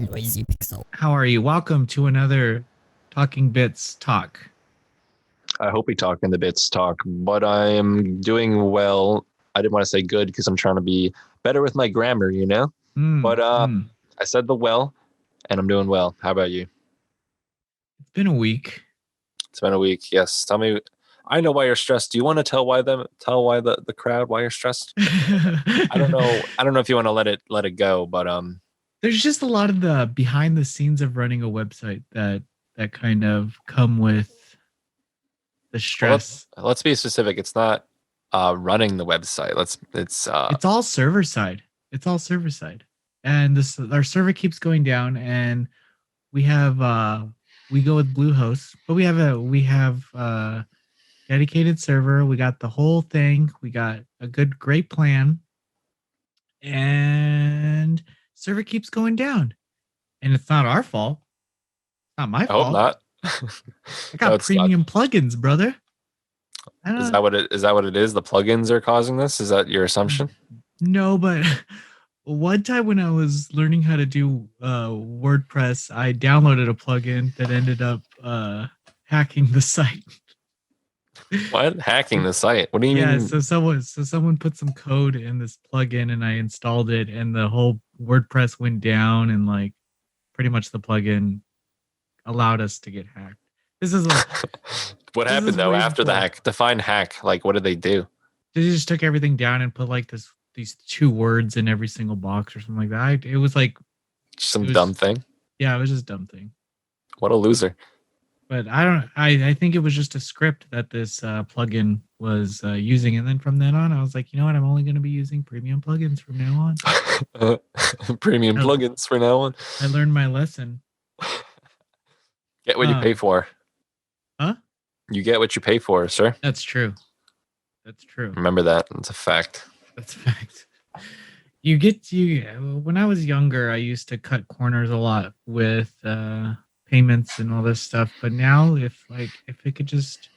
Noisy pixel. How are you? Welcome to another Talking Bits talk. I hope we talk in the bits talk, but I am doing well. I didn't want to say good because I'm trying to be better with my grammar, you know? Mm, But mm. I said the well, and I'm doing well. How about you? It's been a week. It's been a week. Yes. Tell me. I know why you're stressed. Do you want to tell the crowd why you're stressed? I don't know. I don't know if you want to let it go, but There's just a lot of the behind the scenes of running a website that kind of come with the well stress. let's be specific. It's not running the website. It's all server side. It's all server side. And this our server keeps going down and we have we go with Bluehost, but we have dedicated server. We got the whole thing. We got a great plan, and server keeps going down. And it's not our fault. It's not my I hope fault. not. I No, got it's not. premium plugins, brother. I Is don't that what it is? The plugins are causing this? Is that your assumption? know, but one time when I was learning how to do WordPress, I downloaded a plugin that ended up hacking the site. What? Hacking the site? What do you Yeah, mean? so someone put some code in this plugin and I installed it and the whole WordPress went down and like pretty much the plugin allowed us to get hacked. This is a What this happened is though way after the before. hack? Define hack. Like, what did they do? They just took everything down and put like these two words in every single box or something like that. It was like it Some was dumb thing? yeah, it was just a dumb thing. What a loser. But I don't I think it was just a script that this plugin was using and then from then on I was like, you know what, I'm only going to be using premium plugins from now on. Premium I, plugins for now on. I learned my lesson. Get what you pay Um, for. huh? You get what you pay for, sir. That's true. That's true. Remember that. It's a fact. That's a fact. You get you when I was younger, I used to cut corners a lot with payments and all this stuff. But now, if it could just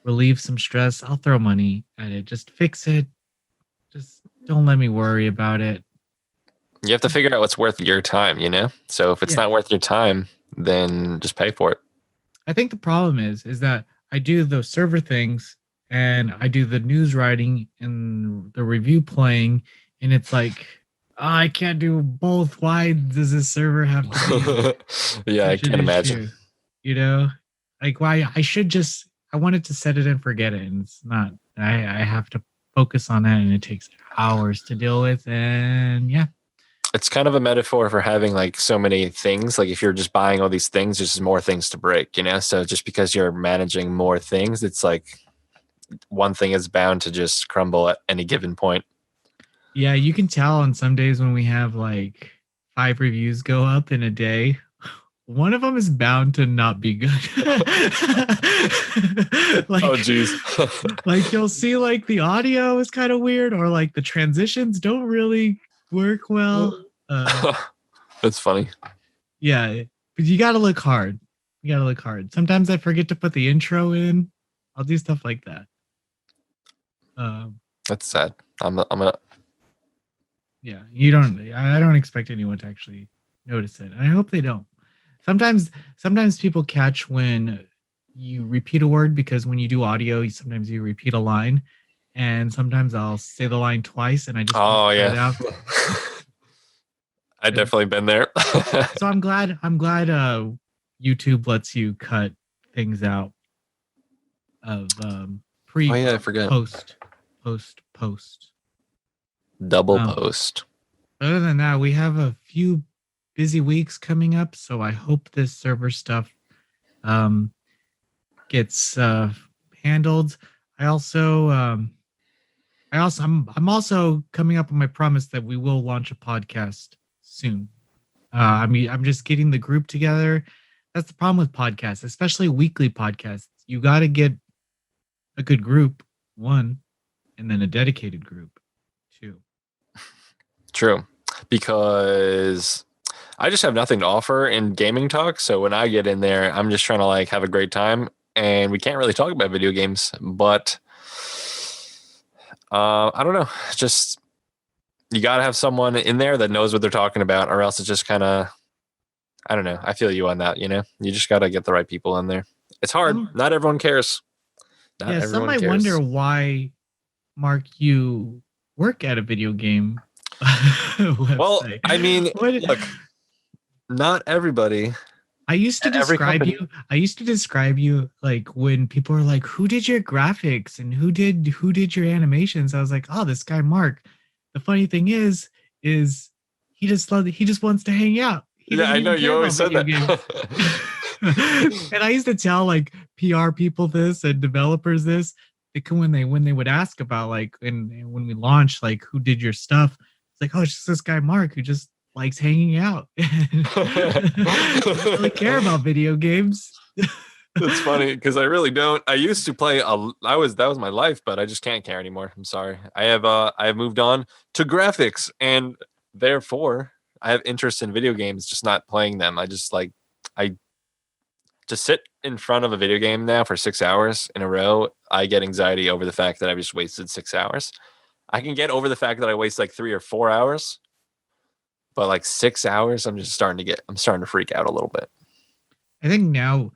relieve some stress, I'll throw money at it. Just fix it. Just don't let me worry about it. You have to figure out what's worth your time, you know? So if it's Yeah, not worth your time, then just pay for it. I think the problem is that I do those server things and I do the news writing and the review playing, and it's like I can't do both. Why does this server have to be Yeah, I such an can't imagine. issue? You know, like why I should just I wanted to set it and forget it, and it's not. I have to focus on that, and it takes hours to deal with. And yeah, It's kind of a metaphor for having like so many things. Like if you're just buying all these things, there's just more things to break, you know? So just because you're managing more things, it's like one thing is bound to just crumble at any given point. yeah, you can tell on some days when we have like 5 reviews go up in a day. One of them is bound to not be good. Oh, like, geez. like you'll see like the audio is kind of weird, or like the transitions don't really work well. That's funny. Yeah, but you gotta look hard. You gotta look hard. Sometimes I forget to put the intro in. I'll do stuff like that. Um, That's sad. I'm a yeah, you don't. I don't expect anyone to actually notice it. I hope they don't. Sometimes people catch when you repeat a word because when you do audio, sometimes you repeat a line, and sometimes I'll say the line twice, and I just won't Oh cut it yeah. out. I definitely been there. So I'm glad YouTube lets you cut things out of Oh pre yeah, I forget. post. Double Um, post. Other than that, we have a few busy weeks coming up, so I hope this server stuff um, gets handled. I also, I'm also coming up on my promise that we will launch a podcast soon. I mean, I'm just getting the group together. That's the problem with podcasts, especially weekly podcasts. You got to get a good group, one, and then a dedicated group, two. True. Because I just have nothing to offer in gaming talk. So when I get in there, I'm just trying to like have a great time. And we can't really talk about video games. But I don't know. Just you got to have someone in there that knows what they're talking about, or else it's just kind of I don't know. I feel you on that. You just gotta get the right people in there. It's hard. Some Not everyone cares. Not Yeah, some everyone might wonder cares. why, Mark, you work at a video game Well, website. I mean, What look, not everybody I used to at every describe you, company. I used to describe you like when people are like, "Who did your graphics and who did your animations?" I was like, "Oh, this guy Mark." The funny thing is he just wants to hang out. He Yeah, doesn't I know even you care always about said video that. games. And I used to tell like PR people this and developers this. When they would ask about like when we launched like who did your stuff, it's like, oh, it's just this guy Mark who just likes hanging out. Doesn't really care about video games. That's funny because I really don't. I used to play that was my life, but I just can't care anymore. I'm sorry. I have moved on to graphics, and therefore I have interest in video games, just not playing them. I just sit in front of a video game now for 6 hours in a row. I get anxiety over the fact that I've just wasted 6 hours. I can get over the fact that I waste like 3 or 4 hours, but like 6 hours, I'm starting to freak out a little bit. I think now,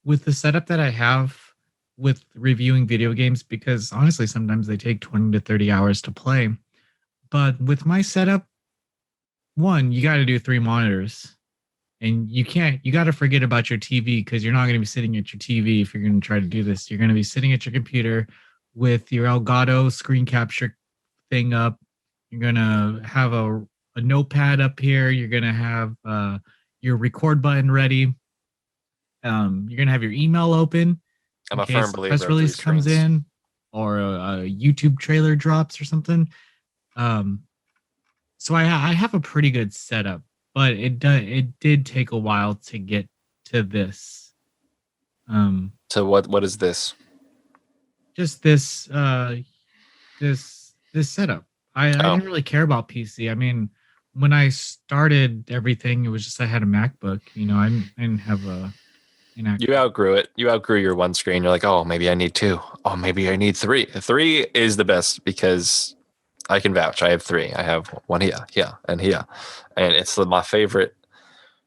with the setup that I have with reviewing video games, because honestly, sometimes they take 20 to 30 hours to play. But with my setup, one, you got to do three monitors. And you got to forget about your TV because you're not going to be sitting at your TV if you're going to try to do this. You're going to be sitting at your computer with your Elgato screen capture thing up. You're going to have a notepad up here. You're going to have your record button ready. You're going to have your email open I'm in a firm case a press believer of three release comes screens. in or a YouTube trailer drops or something. Um, so I have a pretty good setup, but it did take a while to get to this. Um, So what is this? just this setup. I Oh, didn't really care about PC. I mean, when I started everything, it was just I had a MacBook. I didn't have an you actual. outgrew it. You outgrew your one screen. You're like, oh, maybe I need two. Oh, maybe I need three. Three is the best because I can vouch. I have three. I have one here, and here, and it's my favorite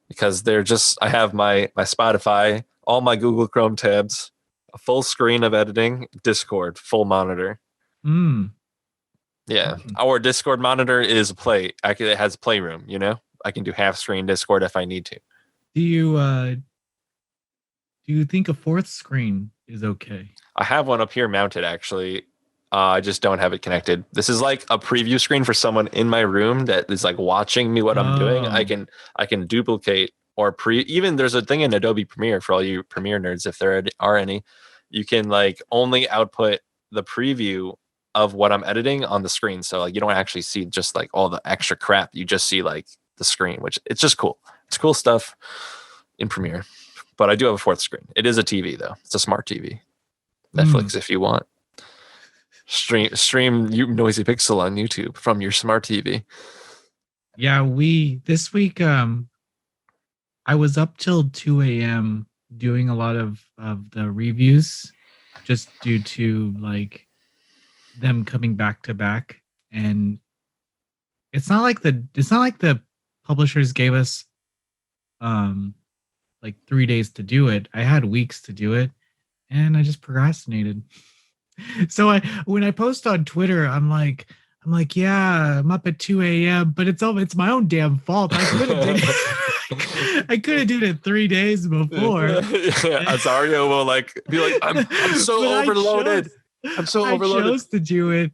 because they're just. I have my Spotify, all my Google Chrome tabs, a full screen of editing, Discord, full monitor. Mm. Yeah, our Discord monitor is a play. Actually, it has playroom. I can do half screen Discord if I need to. Do you think a fourth screen is okay? I have one up here mounted actually. I just don't have it connected. This is like a preview screen for someone in my room that is like watching me what I'm doing. I Oh. can I can duplicate or even there's a thing in Adobe Premiere for all you Premiere nerds if there are any. You can like only output the preview of what I'm editing on the screen. So like you don't actually see just like all the extra crap. You just see like the screen, which it's just cool. It's cool stuff in Premiere. But I do have a fourth screen. It is a TV though. It's a smart TV. Mm. Netflix if you want. Stream you Noisy Pixel on YouTube from your smart TV. Yeah, we this week I was up till 2 a.m. doing a lot of the reviews just due to like them coming back to back. And it's not like the publishers gave us um like 3 days to do it. I had weeks to do it and I just procrastinated. So when I post on Twitter, I'm like, yeah, I'm up at 2 a.m., but it's my own damn fault. I could have did it. I could have did it 3 days before. Azario will like be like, I'm so But overloaded. I'm so I overloaded. chose to do it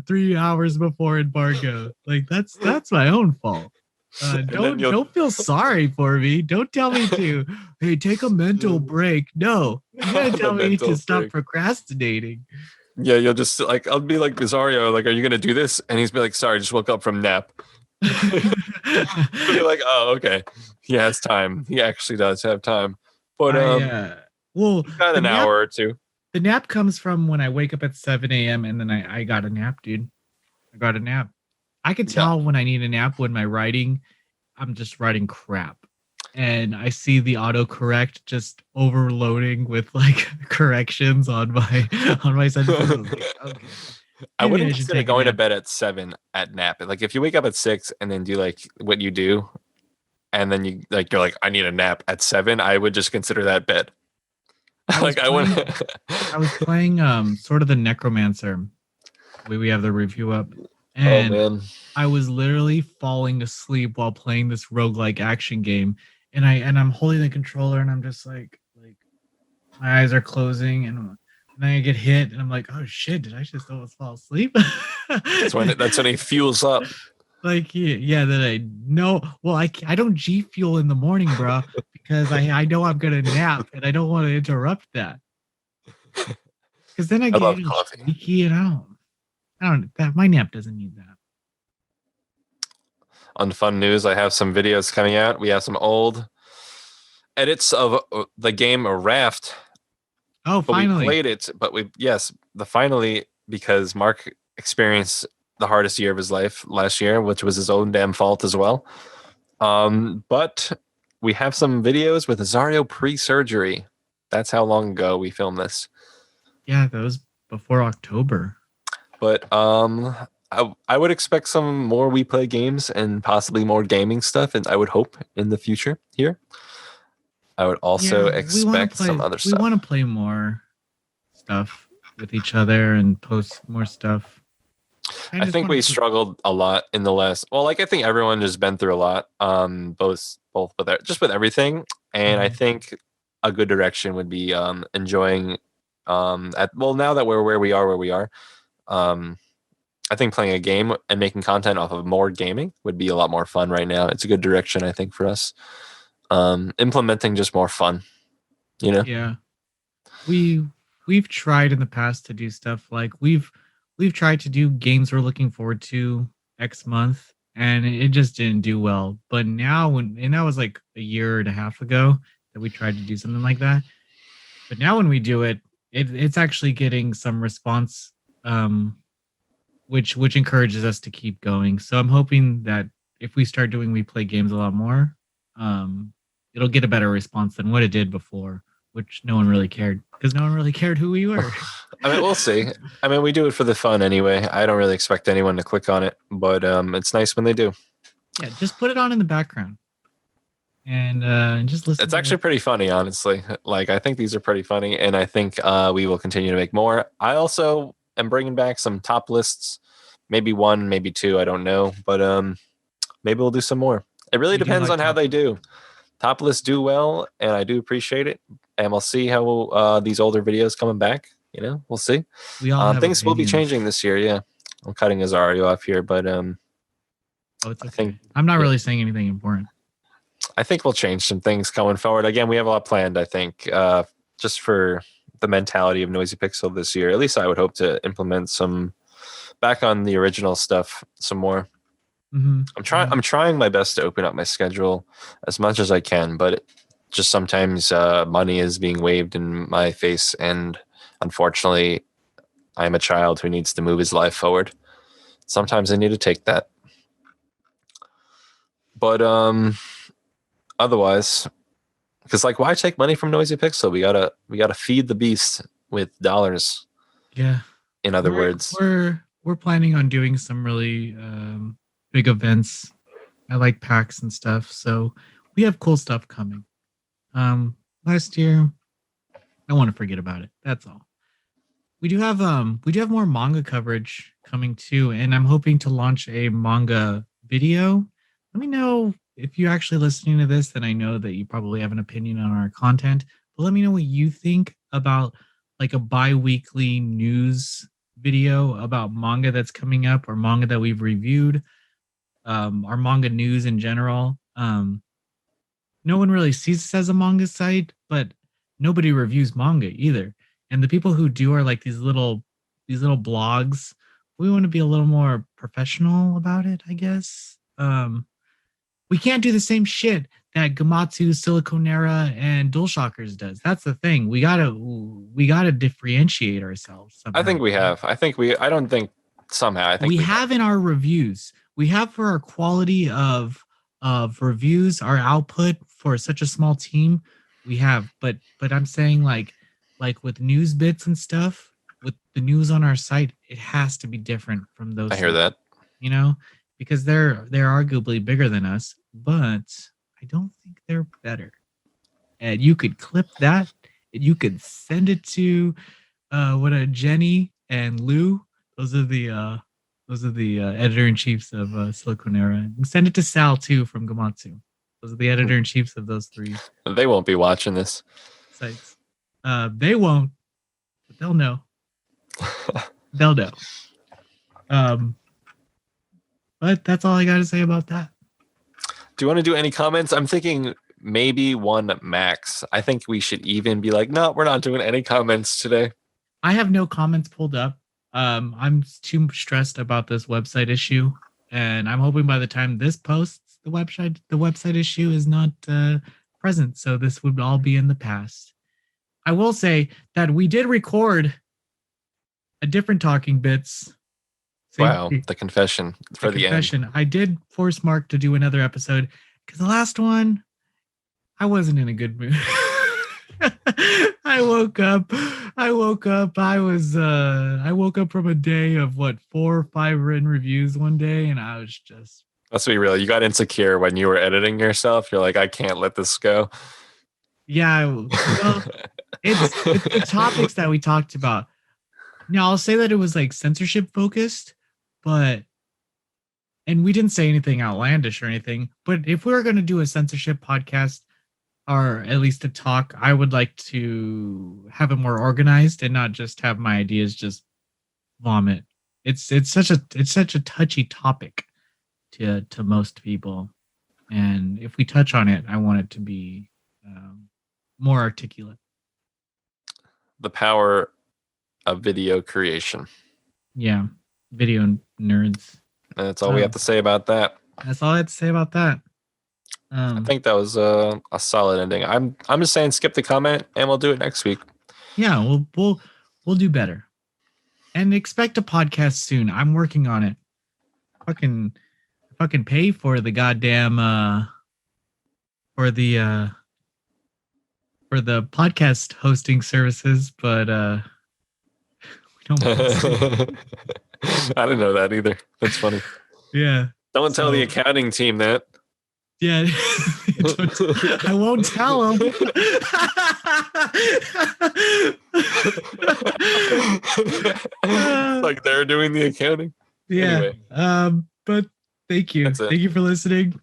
3 hours before embargo. Like that's my own fault. And then Don't you'll don't feel sorry for me. Don't tell me to, hey, take a mental break. No, you gotta the tell me to mental stop break. procrastinating. Yeah, you'll just like I'll be like Azario, like, are you gonna do this? And he's be like, sorry, just woke up from nap. You'll be like, oh, okay. He has time. He actually does have time. But I well, he's got the an nap hour or two. the nap comes from when I wake up at 7 a.m. and then I got a nap, dude. I got a nap. I could Yeah. tell when I need a nap when I'm just writing crap. And I see the autocorrect just overloading with like corrections on my sentences. I was like, okay, I maybe wouldn't I should consider take a going to nap. bed at 7 at nap. Like if you wake up at 6 and then do like what you do, and then you're like, I need a nap at 7, I would just consider that bed. I was Like I want. playing I was playing sort of the Necromancer. We have the review up, Oh and man. I was literally falling asleep while playing this roguelike action game. And I'm holding the controller and I'm just like my eyes are closing and then I get hit and I'm like, oh shit, did I just almost fall asleep? That's when he fuels up. Like yeah, that I know. Well, I don't G fuel in the morning, bro, because I know I'm gonna nap and I don't want to interrupt that because then I I get love coffee. sleepy and I don't that my nap doesn't need that. On fun news, I have some videos coming out. We have some old edits of the game Raft, Oh, but we finally. played it. But we yes, the finally because Mark experienced the hardest year of his life last year, which was his own damn fault as well. But we have some videos with Azario pre-surgery. That's how long ago we filmed this. Yeah, that was before October. But I would expect some more We Play games and possibly more gaming stuff, and I would hope in the future here. I would also Yeah, expect some other we stuff. want to play more stuff with each other and post more stuff. I I just think want we to put struggled a lot in the last. Well, like I think everyone just been through a lot, both with just with everything, and I Mhm. think a good direction would be enjoying. At well, now that we're where we are, um, I think playing a game and making content off of more gaming would be a lot more fun right now. It's a good direction, I think, for us. Implementing just more fun, you know. Yeah. We we've tried in the past to do stuff like we've tried to do games we're looking forward to X month and it just didn't do well. But now and that was like a year and a half ago that we tried to do something like that. But now when we do it, it's actually getting some response um which encourages us to keep going. So I'm hoping that if we start doing we play games a lot more, it'll get a better response than what it did before, which no one really cared because no one really cared who we were. I mean, we'll see. I mean, we do it for the fun anyway. I don't really expect anyone to click on it, but it's nice when they do. Yeah, just put it on in the background and just listen It's to actually it. pretty funny, honestly. Like, I think these are pretty funny, and I think we will continue to make more. I also am bringing back some top lists, maybe one, maybe two, I don't know, but maybe we'll do some more. It really You do depends like on how top they lists. do. Top lists do well, and I do appreciate it. And we'll see how these older videos coming back. You know, we'll see. We all have Things will be changing opinions. this year. Yeah, I'm cutting Azario off here, but Oh, it's I think okay. I'm not yeah, really saying anything important. I think we'll change some things going forward. Again, we have a lot planned. I think just for the mentality of Noisy Pixel this year. At least I would hope to implement some back on the original stuff some more. Mm-hmm. I'm trying my best to open up my schedule as much as I can, but just sometimes money is being waved in my face, and unfortunately, I'm a child who needs to move his life forward. Sometimes I need to take that, but otherwise, because like, why take money from Noisy Pixel? We gotta feed the beast with dollars. Yeah, In other we're words, we're we're planning on doing some really big events. I like packs and stuff, so we have cool stuff coming. Um, Last year, I want to forget about it. That's all. We do have more manga coverage coming too, and I'm hoping to launch a manga video. Let me know if you're actually listening to this, then I know that you probably have an opinion on our content. But let me know what you think about like a bi-weekly news video about manga that's coming up or manga that we've reviewed, our manga news in general. No one really sees this as a manga site, but nobody reviews manga either. And the people who do are like these little blogs. We want to be a little more professional about it, I guess. We can't do the same shit that Gamatsu, Siliconera, and DualShockers does. That's the thing. We gotta differentiate ourselves I somehow. think we have. I think we. I don't think somehow. I think We we have. have in our reviews, we have for our quality of reviews, our output for such a small team, we have. But I'm saying like with news bits and stuff, with the news on our site, it has to be different from I those hear sites, that. you know, because they're arguably bigger than us, but I don't think they're better. And you could clip that and you could send it to Jenny and Lou. Those are the editor in chiefs of Silicon Era. And send it to Sal too from Gamatsu. Those are the editor in chiefs of those three They won't be watching this. sites. They won't, but they'll know. They'll know. But that's all I got to say about that. Do you want to do any comments? I'm thinking maybe one max. I think we should even be like, no, we're not doing any comments today. I have no comments pulled up. I'm too stressed about this website issue, and I'm hoping by the time this posts, the website issue is not present. So this would all be in the past. I will say that we did record a different Talking Bits. Wow, the confession for the confession. end. I did force Mark to do another episode because the last one, I wasn't in a good mood. I woke up. I woke up from a day of 4 or 5 written reviews one day, and I was just. Let's be real. You got insecure when you were editing yourself. You're like, I can't let this go. Yeah, well, it's the topics that we talked about. Now I'll say that it was like censorship focused, and we didn't say anything outlandish or anything. But if we were going to do a censorship podcast, or at least a talk, I would like to have it more organized and not just have my ideas just vomit. It's such a touchy topic to most people, and if we touch on it, I want it to be more articulate. The power of video creation. Yeah, video nerds. And that's all we have to say about that. That's all I have to say about that. I think that was a solid ending. I'm just saying, skip the comment, and we'll do it next week. Yeah, we'll do better, and expect a podcast soon. I'm working on it. Fucking pay for the goddamn for the podcast hosting services, but we don't. I didn't know that either. That's funny. Yeah. Don't tell the accounting team that. Yeah, I won't tell them. Like they're doing the accounting. Yeah. Anyway. But thank you. Thank you for listening.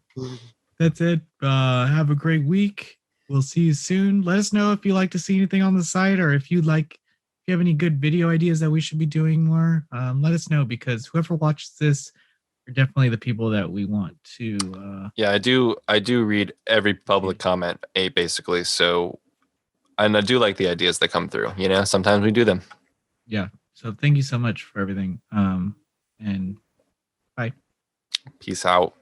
That's it. Have a great week. We'll see you soon. Let us know if you like to see anything on the site, or if you have any good video ideas that we should be doing more. Let us know, because whoever watches this are definitely the people that we want to. Yeah, I do read every public comment, basically. So, and I do like the ideas that come through. Sometimes we do them. Yeah. So thank you so much for everything. And bye. Peace out.